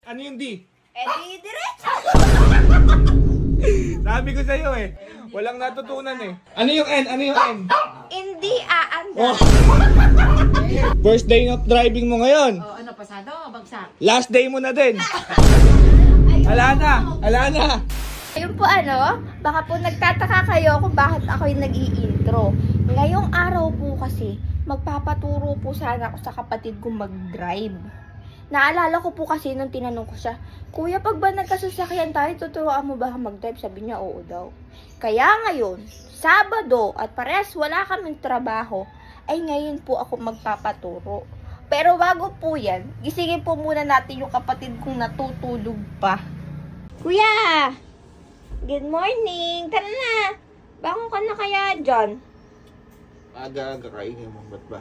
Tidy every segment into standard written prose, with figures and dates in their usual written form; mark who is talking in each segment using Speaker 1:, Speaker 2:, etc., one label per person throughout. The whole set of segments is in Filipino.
Speaker 1: Ano yung D?
Speaker 2: Di diretso.
Speaker 1: Sabi ko sa'yo eh. Walang natutunan eh. Ano yung N? Ano yung N?
Speaker 2: Hindi aandar.
Speaker 1: First day of driving mo ngayon.
Speaker 3: Ano, pasado o bagsak?
Speaker 1: Last day mo na din. Ala na. Ala na.
Speaker 2: Ayun po baka po nagtataka kayo kung bakit ako yung nag-i-intro. Ngayong araw po kasi, magpapaturo po sana ako sa kapatid kong mag-drive. Naalala ko po kasi nung tinanong ko siya, Kuya, pag ba nagkasasakyan tayo, tuturuan mo ba mag-drive? Sabi niya, oo daw. Kaya ngayon, Sabado, at parehas wala kaming trabaho, ay ngayon po ako magpapaturo. Pero bago po yan, gisingin po muna natin yung kapatid kong natutulog pa. Kuya! Good morning! Tara na! Bangon ka na kaya dyan?
Speaker 1: Aga-aga kainin mo, ba't ba?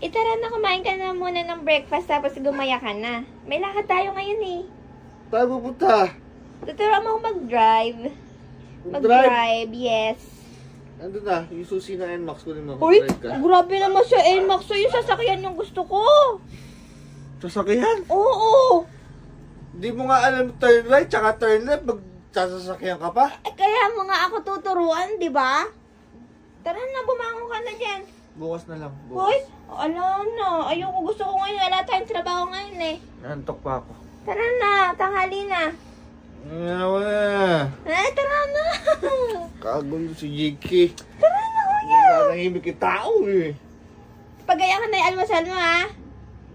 Speaker 2: Tara na, kumain ka na muna ng breakfast tapos gumaya ka na. May lakad tayo ngayon eh.
Speaker 1: Tayo pupunta.
Speaker 2: Tuturuan mo ako mag-drive. Mag-drive, yes.
Speaker 1: Ando na, yung susi na NMAX ko rin
Speaker 2: Uy,
Speaker 1: mag-drive ka.
Speaker 2: grabe naman sa NMAX. So yung sasakyan yung gusto ko.
Speaker 1: Sasakyan?
Speaker 2: Oo.
Speaker 1: Hindi mo nga alam turn right tsaka turn left, magsasakyan ka pa?
Speaker 2: Kaya mo nga ako tuturuan, di ba? Tara na, bumangon ka na dyan.
Speaker 1: Bukas na lang.
Speaker 2: Hoy, alam na. Ayoko, gusto ko ngayon. Wala tayong trabaho ngayon eh.
Speaker 1: Nantok pa ako.
Speaker 2: Tara na, tanghali na.
Speaker 1: Wala.
Speaker 2: Tara na.
Speaker 1: Kagulo si JK.
Speaker 2: Tara na, kuya.
Speaker 1: Nanahimik yung tao eh.
Speaker 2: Pagaya ka na yung almasal mo, ha?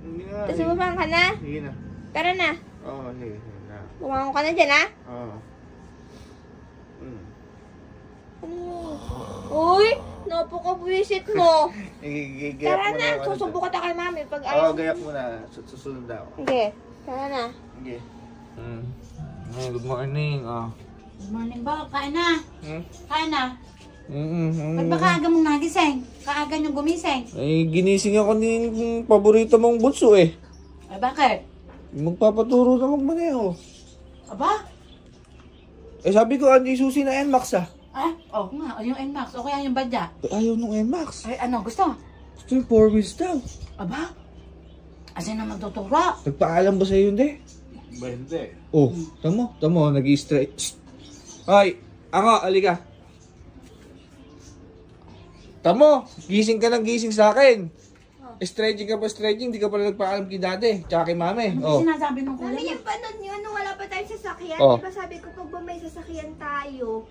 Speaker 1: Hindi na.
Speaker 2: Tapos bumang ka na.
Speaker 1: Sige na.
Speaker 2: Tara na.
Speaker 1: Oo, sige na.
Speaker 2: Bumangon ka na dyan, ha?
Speaker 1: Oo.
Speaker 2: Uy, napaka-visit mo.
Speaker 1: Gayak
Speaker 2: Tara
Speaker 1: mo
Speaker 2: na,
Speaker 1: ako.
Speaker 2: susubo ka ta kay mami. Pag
Speaker 1: Oo, gayak mo na. Susunod na ako.
Speaker 2: Sige, tara na.
Speaker 1: Sige. Good morning.
Speaker 3: Good morning ba? Kain na. Kain na.
Speaker 1: Mm-mm.
Speaker 3: Ba't ba kaaga mong nagising? Kaaga niyong gumising?
Speaker 1: Ay, ginising ako ng paborito mong bunso eh.
Speaker 3: Ay, bakit?
Speaker 1: Magpapaturo na magmaneho.
Speaker 3: Aba?
Speaker 1: Eh sabi ko, andi susi na NMAX ah.
Speaker 3: Ah, oo nga. O yung NMAX. O kaya yung badya.
Speaker 1: Ayaw nung NMAX.
Speaker 3: Ay, ano? Gusto?
Speaker 1: Gusto yung 4 wheels daw.
Speaker 3: Aba? Asin na magtuturo?
Speaker 1: Nagpaalam ba sa'yo hindi?
Speaker 4: Ba hindi?
Speaker 1: Oh, tamo, nag-i-stretch. Ay, ako, alika. Tamo, gising ka ng gising sa akin. Stretching ka pa stretching, di ka pala nagpaalam kay dati, tsaka kay mami.
Speaker 3: Ano sinasabi ng kuya?
Speaker 2: Ano yung panon yun nung wala pa tayong sasakyan?
Speaker 1: Oh.
Speaker 2: Diba sabi ko, pag ba may sasakyan tayo,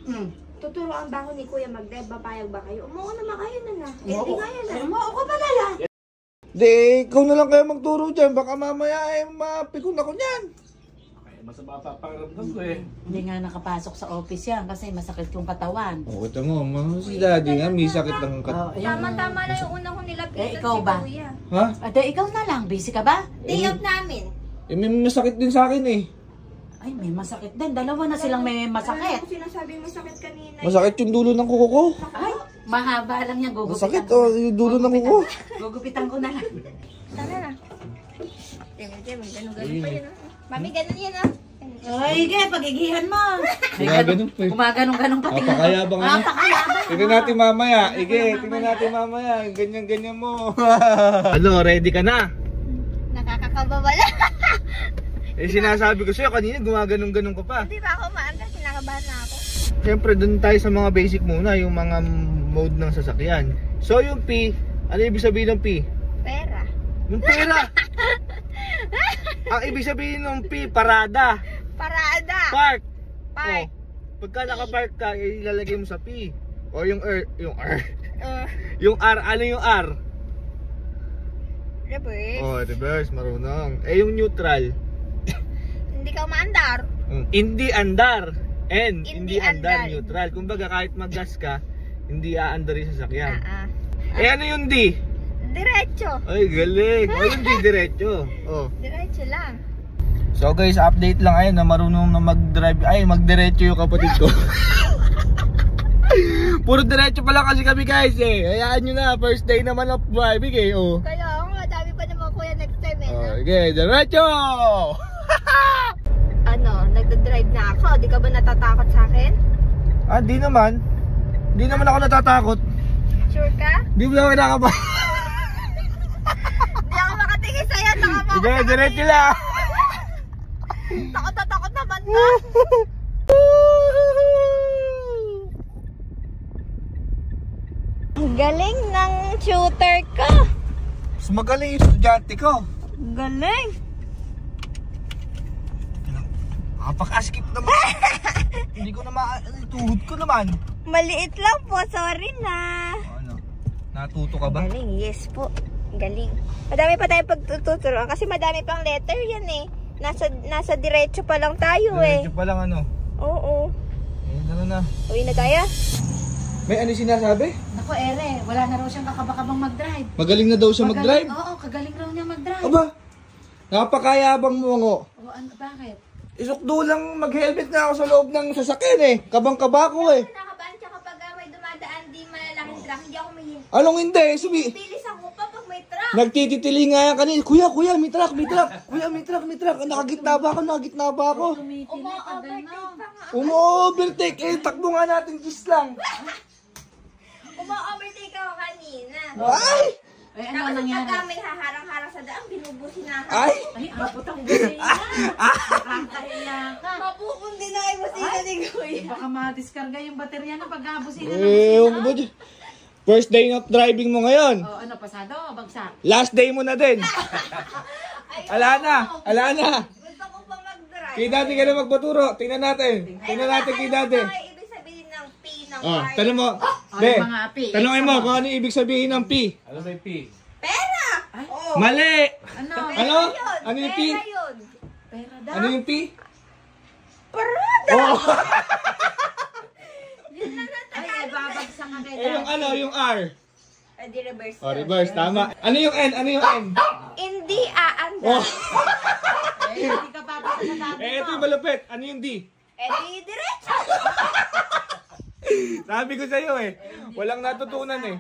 Speaker 2: tuturuan ba ako ni Kuya mag-drive? Papayag ba kayo? Umuha naman kayo na na. Eh, di nga yan na.
Speaker 3: Umuha ko pala lang.
Speaker 1: Di, ikaw na lang kayo magturo dyan, baka mamaya eh, mapikon ako niyan.
Speaker 4: Okay, basta mapaparamdam ko eh.
Speaker 3: Hindi nga nakapasok sa office yan kasi masakit yung katawan.
Speaker 1: Oh, ito mo, si daddy nga, may sakit lang ang
Speaker 3: Oh,
Speaker 2: Tama-tama lang yung unang kong nilapitan
Speaker 3: ikaw
Speaker 2: si
Speaker 3: ba?
Speaker 2: Kuya.
Speaker 1: Ha?
Speaker 3: Ate, ikaw na lang. Busy ka ba?
Speaker 2: Day off namin.
Speaker 1: Eh, may masakit din sa akin eh.
Speaker 3: Ay, may masakit din. Dalawa na silang may masakit.
Speaker 2: Ano sinasabi mo sakit kanina?
Speaker 1: Masakit yung dulo ng kuko ko.
Speaker 3: Ay, mahaba lang yan.
Speaker 1: Masakit
Speaker 3: Gugupitan ko.
Speaker 1: yung dulo ng kuko.
Speaker 3: Gugupitan ko na lang.
Speaker 2: Tara na. Ganun-ganun pa yun. Mami, ganun yan ah.
Speaker 3: Ay, pagigihan mo.
Speaker 1: Gumaganon pa eh.
Speaker 3: Gumaganong-ganong pa.
Speaker 1: Napakayabang ano.
Speaker 3: Napakayabang.
Speaker 1: Tingnan natin mamaya. Tingnan natin mamaya. Ganyan-ganyan mo. Ano, ready ka na?
Speaker 2: Nakakakababala.
Speaker 1: Eh, sinasabi ko sa'yo, kanina gumaganong-ganong ka pa.
Speaker 2: Hindi ba ako maanda? Sinakabahan na ako.
Speaker 1: Siyempre, dun tayo sa mga basic muna, yung mga mode ng sasakyan. So, yung P, ano ibig sabihin ng P?
Speaker 2: Pera.
Speaker 1: Yung pera! Ang ibig sabihin ng P, parada.
Speaker 2: Parada.
Speaker 1: Park.
Speaker 2: Park.
Speaker 1: Oh, pagka nakapark ka, ilalagay mo sa P. O yung R, yung R. Yung R, ano yung R?
Speaker 2: Reverse.
Speaker 1: Oh, reverse, marunong. Eh, yung neutral.
Speaker 2: Hindi ka umaandar.
Speaker 1: Hindi andar. N,
Speaker 2: Hindi
Speaker 1: hindi andar,
Speaker 2: andar.
Speaker 1: neutral. Kumbaga, kahit mag-gas ka, hindi aandar yung sasakyan. Eh, ano yung D?
Speaker 2: Diretso.
Speaker 1: Ay, galing. O, yung D, diretso. Oh.
Speaker 2: Diretso lang.
Speaker 1: So guys, update lang ayun na marunong na mag-drive. Ay, mag-diretso yung kapatid ko. Puro diretso pala kasi kami guys eh. Hayaan nyo na, first day naman of driving eh. Oh.
Speaker 2: Kaya nga, dami pa naman kuya next time eh. No?
Speaker 1: Okay, diretso!
Speaker 2: Ano, nagdadrive na ako. Di ka ba natatakot sa akin?
Speaker 1: Ah, di naman. Di naman ako natatakot.
Speaker 2: Sure ka?
Speaker 1: Di mo lang kinakaba.
Speaker 2: Di ako makatingin sa'yo.
Speaker 1: Sige, diretso lang.
Speaker 2: Ang galing ng shooter ko.
Speaker 1: Mas magaling yung estudyante ko.
Speaker 2: Galing.
Speaker 1: Napaka-skip naman. Hindi ko naman, tuhod ko naman.
Speaker 2: Maliit lang po, sorry na.
Speaker 1: Ano? Natuto ka ba?
Speaker 2: Galing, yes po. Galing. Madami pa tayong pagtututuruan kasi madami pang letter yan eh. Nasa diretso pa lang tayo
Speaker 1: Diretso pa lang ano.
Speaker 2: Oo.
Speaker 1: Ano na.
Speaker 2: Uwi na tayo.
Speaker 1: May ano sinasabi?
Speaker 3: Naku, ere, wala na raw siyang kakabakabang mag-drive.
Speaker 1: Magaling na daw siya mag-drive?
Speaker 3: Oo, kagaling raw niya mag-drive.
Speaker 1: Aba, napakayabang mo ngo.
Speaker 3: O, ano, bakit?
Speaker 1: Isukdo lang mag-helmet na ako sa loob ng sasakyan eh. Kabang-kaba ko eh.
Speaker 2: Nakabaan siya kapag may dumadaan di malalaking truck. Hindi ako may
Speaker 1: Anong hindi?
Speaker 2: bilis ako pa pag may truck.
Speaker 1: Nagtititili nga yan kanina. Kuya, may truck. Kuya, may truck. Nakagitna ba ako?
Speaker 3: Tumitili ka
Speaker 2: Overtake
Speaker 3: gano'n.
Speaker 2: pa nga.
Speaker 1: Umo-overtake eh. Takbo nga natin, gis lang.
Speaker 2: Uma-overtake ako kanina.
Speaker 1: Ay!
Speaker 3: Eh, ano
Speaker 2: Tapos
Speaker 3: nangyari?
Speaker 2: pagka may haharang-harang sa daan, binubusin na ako.
Speaker 1: Ay!
Speaker 3: Ay, abot ang busina. Nakakahiya ka.
Speaker 2: Mapupundi na kayo busina ni Kuya.
Speaker 3: Baka ma-discarga yung baterya na pag-abusina ng
Speaker 1: Eh,
Speaker 3: busina.
Speaker 1: first day of driving mo ngayon.
Speaker 3: O, ano, pasado o bagsak?
Speaker 1: Last day mo na din. Ala na.
Speaker 2: Gusto ko pa mag-drive.
Speaker 1: Kay dati ka na magpaturo. Tingnan natin kay dati.
Speaker 2: Ano ba ibig sabihin ng P ng
Speaker 1: Oh,
Speaker 2: card?
Speaker 1: tanong mo.
Speaker 3: Ay,
Speaker 1: Be,
Speaker 3: mga api.
Speaker 1: tanongin mo kung ano yung ibig sabihin ng P.
Speaker 4: Ano ba yung P?
Speaker 2: Pera! Oo.
Speaker 1: Mali!
Speaker 3: Ano?
Speaker 1: Ano?
Speaker 2: Yun,
Speaker 1: Ano yung P?
Speaker 2: pera yun.
Speaker 3: Pera daw.
Speaker 1: Ano yung P?
Speaker 2: Parada!
Speaker 1: Oh.
Speaker 2: Yun lang na
Speaker 3: Ay, eh, babagsak ka kay
Speaker 1: Eh, yung ano, yung R.
Speaker 2: Di reverse.
Speaker 1: Oh, reverse. Tama. Ano yung N?
Speaker 2: Hindi aanda.
Speaker 1: Oh.
Speaker 3: Eh, hindi ka babagsak sa dati
Speaker 1: Eh, ito
Speaker 3: mo.
Speaker 1: yung malupit. Ano yung D?
Speaker 2: Di diretso.
Speaker 1: Sabi ko sa'yo eh. Walang natutunan eh.